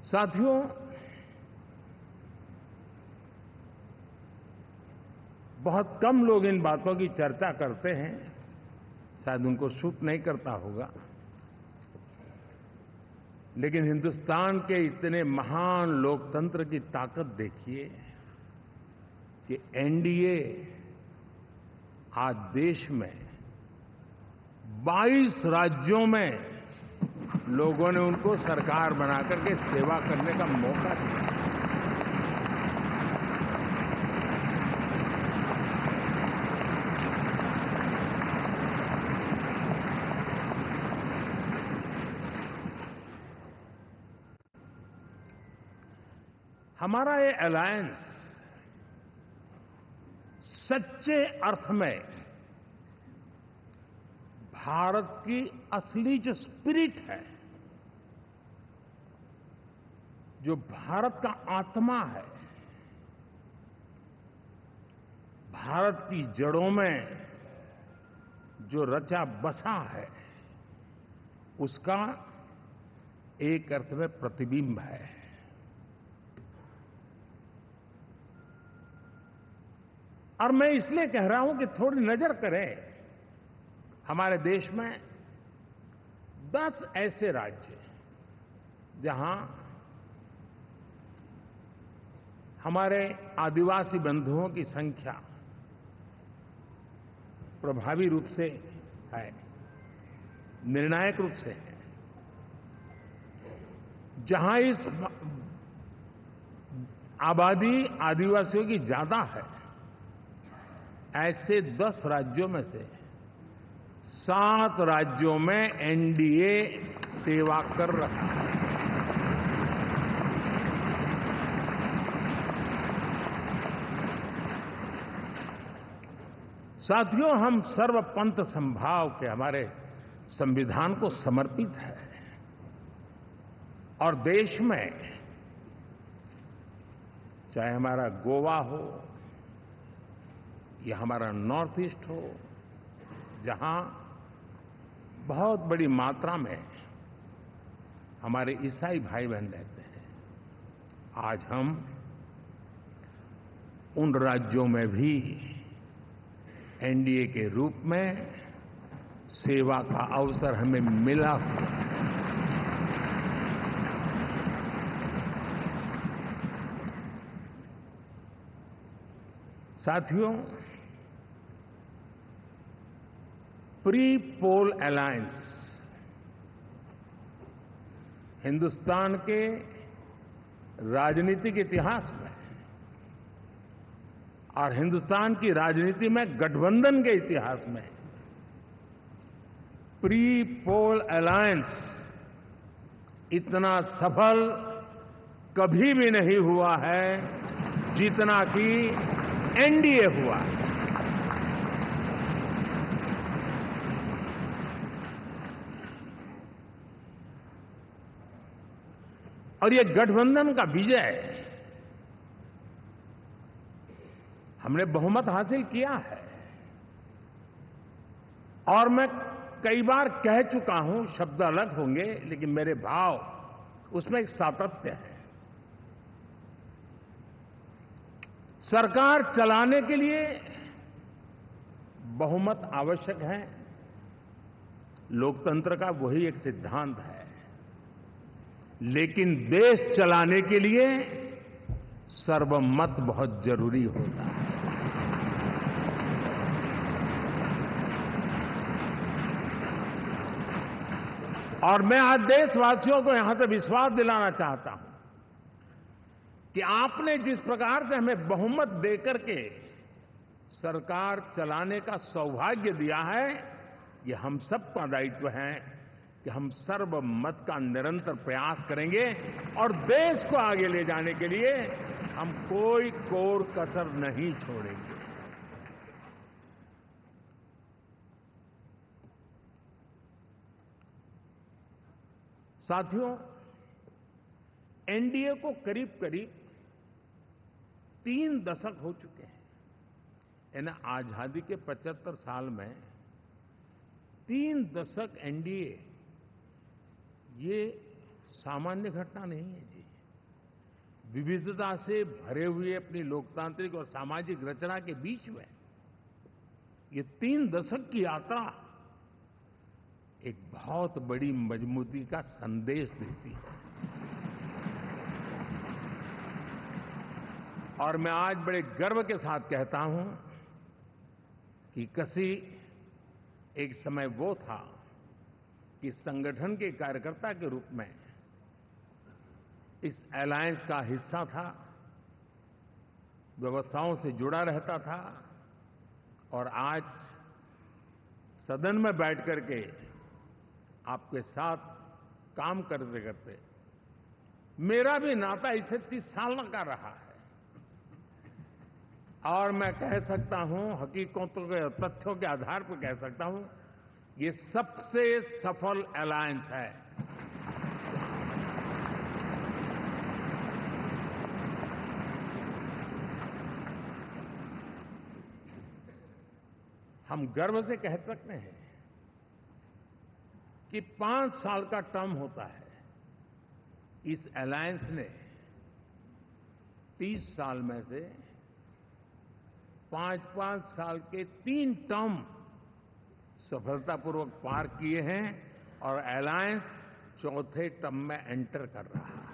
साथियों, बहुत कम लोग इन बातों की चर्चा करते हैं, शायद उनको सूट नहीं करता होगा, लेकिन हिंदुस्तान के इतने महान लोकतंत्र की ताकत देखिए कि एनडीए आज देश में 22 राज्यों में लोगों ने उनको सरकार बनाकर के सेवा करने का मौका दिया। हमारा ये अलायंस सच्चे अर्थ में भारत की असली जो स्पिरिट है, जो भारत का आत्मा है, भारत की जड़ों में जो रचा बसा है, उसका एक अर्थ में प्रतिबिंब है। और मैं इसलिए कह रहा हूं कि थोड़ी नजर करें, हमारे देश में 10 ऐसे राज्य जहां हमारे आदिवासी बंधुओं की संख्या प्रभावी रूप से है, निर्णायक रूप से है, जहां इस आबादी आदिवासियों की ज्यादा है। ऐसे 10 राज्यों में से 7 राज्यों में एनडीए सेवा कर रहा है। साथियों, हम सर्वपंथ संभाव के हमारे संविधान को समर्पित है और देश में चाहे हमारा गोवा हो या हमारा नॉर्थ ईस्ट हो, जहां बहुत बड़ी मात्रा में हमारे ईसाई भाई बहन रहते हैं, आज हम उन राज्यों में भी एनडीए के रूप में सेवा का अवसर हमें मिला हुआ है। साथियों, प्री पोल अलायंस हिंदुस्तान के राजनीतिक इतिहास में और हिंदुस्तान की राजनीति में गठबंधन के इतिहास में प्री पोल अलायंस इतना सफल कभी भी नहीं हुआ है जितना कि एनडीए हुआ है। और ये गठबंधन का विजय, हमने बहुमत हासिल किया है और मैं कई बार कह चुका हूं, शब्द अलग होंगे लेकिन मेरे भाव उसमें एक सातत्य है। सरकार चलाने के लिए बहुमत आवश्यक है, लोकतंत्र का वही एक सिद्धांत है, लेकिन देश चलाने के लिए सर्वमत बहुत जरूरी होता है। और मैं आज देशवासियों को यहां से विश्वास दिलाना चाहता हूं कि आपने जिस प्रकार से हमें बहुमत देकर के सरकार चलाने का सौभाग्य दिया है, ये हम सबका दायित्व है कि हम सर्वमत का निरंतर प्रयास करेंगे और देश को आगे ले जाने के लिए हम कोई कोर कसर नहीं छोड़ेंगे। साथियों, एनडीए को करीब करीब 3 दशक हो चुके हैं। यानी आजादी के 75 साल में 3 दशक एनडीए, ये सामान्य घटना नहीं है जी। विविधता से भरे हुए अपनी लोकतांत्रिक और सामाजिक रचना के बीच में ये 3 दशक की यात्रा एक बहुत बड़ी मजबूती का संदेश देती है। और मैं आज बड़े गर्व के साथ कहता हूं कि कसी एक समय वो था कि संगठन के कार्यकर्ता के रूप में इस अलायंस का हिस्सा था, व्यवस्थाओं से जुड़ा रहता था और आज सदन में बैठ करके आपके साथ काम करते करते मेरा भी नाता इससे 30 साल का रहा है। और मैं कह सकता हूं, हकीकतों के तथ्यों के आधार पर कह सकता हूं, ये सबसे सफल अलायंस है। हम गर्व से कह सकते हैं कि 5 साल का टर्म होता है। इस अलायंस ने 30 साल में से 5-5 साल के 3 टर्म सफलतापूर्वक पार किए हैं और अलायंस चौथे टर्म में एंटर कर रहा है।